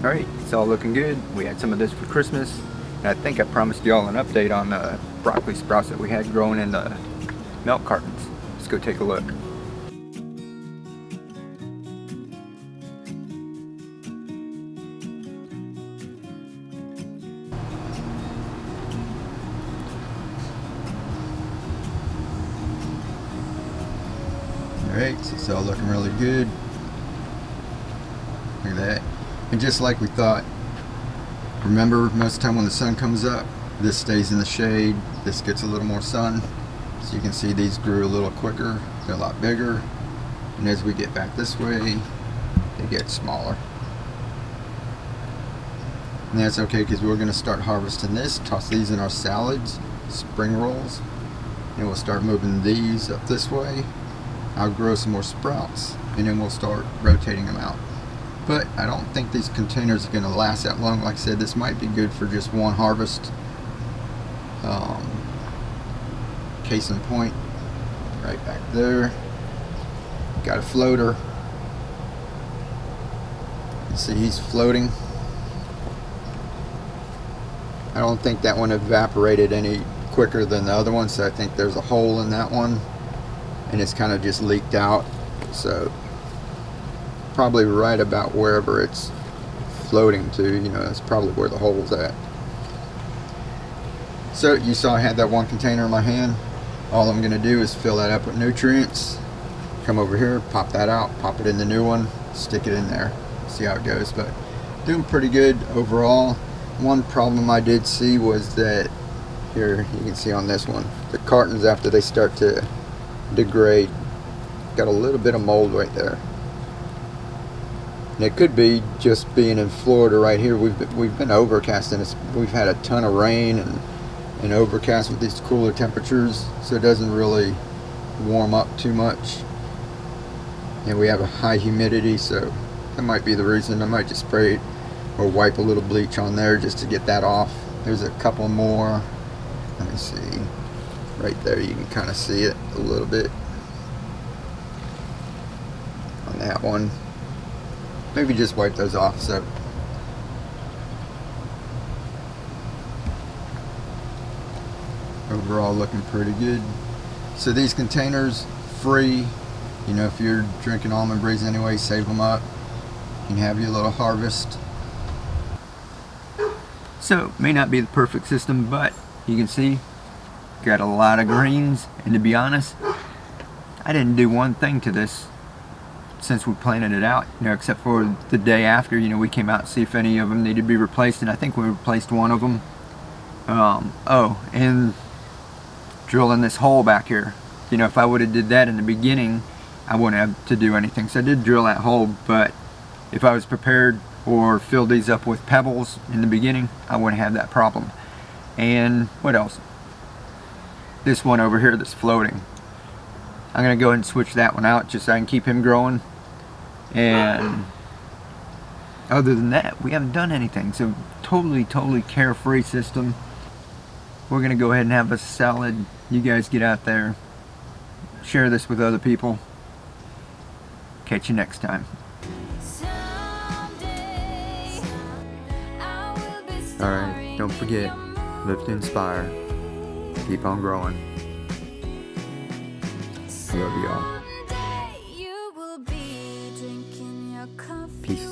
Alright, it's all looking good. We had some of this for Christmas. And I think I promised y'all an update on the broccoli sprouts that we had growing in the milk cartons. Let's go take a look. Alright, so it's all looking really good. Look at that. And just like we thought, remember, most of the time when the sun comes up, this stays in the shade, this gets a little more sun. So you can see these grew a little quicker, they're a lot bigger. And as we get back this way, they get smaller. And that's okay, because we're going to start harvesting this, toss these in our salads, spring rolls, and we'll start moving these up this way. I'll grow some more sprouts, and then we'll start rotating them out. But I don't think these containers are going to last that long. Like I said, this might be good for just one harvest. Case in point, right back there, got a floater. You see he's floating. I don't think that one evaporated any quicker than the other one, so I think there's a hole in that one and it's kind of just leaked out. So probably right about wherever it's floating to, you know, that's probably where the hole's at. So you saw I had that one container in my hand. All I'm going to do is fill that up with nutrients, come over here, pop that out, pop it in the new one, stick it in there, see how it goes. But doing pretty good overall. One problem I did see was that, here you can see on this one, the cartons, after they start to degrade, got a little bit of mold right there. And it could be just being in Florida right here. We've been overcasting. We've had a ton of rain and overcast with these cooler temperatures, so it doesn't really warm up too much. And we have a high humidity, so that might be the reason. I might just spray it or wipe a little bleach on there just to get that off. There's a couple more. Let me see. Right there, you can kind of see it a little bit on that one. Maybe just wipe those off. So overall looking pretty good. So these containers, free. You know, if you're drinking almond breeze anyway, save them up. You can have your little harvest. So may not be the perfect system, but you can see got a lot of greens. And to be honest, I didn't do one thing to this since we planted it out, you know, except for the day after. You know, we came out to see if any of them needed to be replaced, and I think we replaced one of them. Oh, and drilling this hole back here. You know, if I would have did that in the beginning, I wouldn't have to do anything. So I did drill that hole, but if I was prepared or filled these up with pebbles in the beginning, I wouldn't have that problem. And what else? This one over here that's floating, I'm gonna go ahead and switch that one out just so I can keep him growing. And other than that, we haven't done anything. So totally carefree system. We're gonna go ahead and have a salad. You guys get out there, share this with other people. Catch you next time. Alright, don't forget, live to inspire, keep on growing. I love y'all. Peace.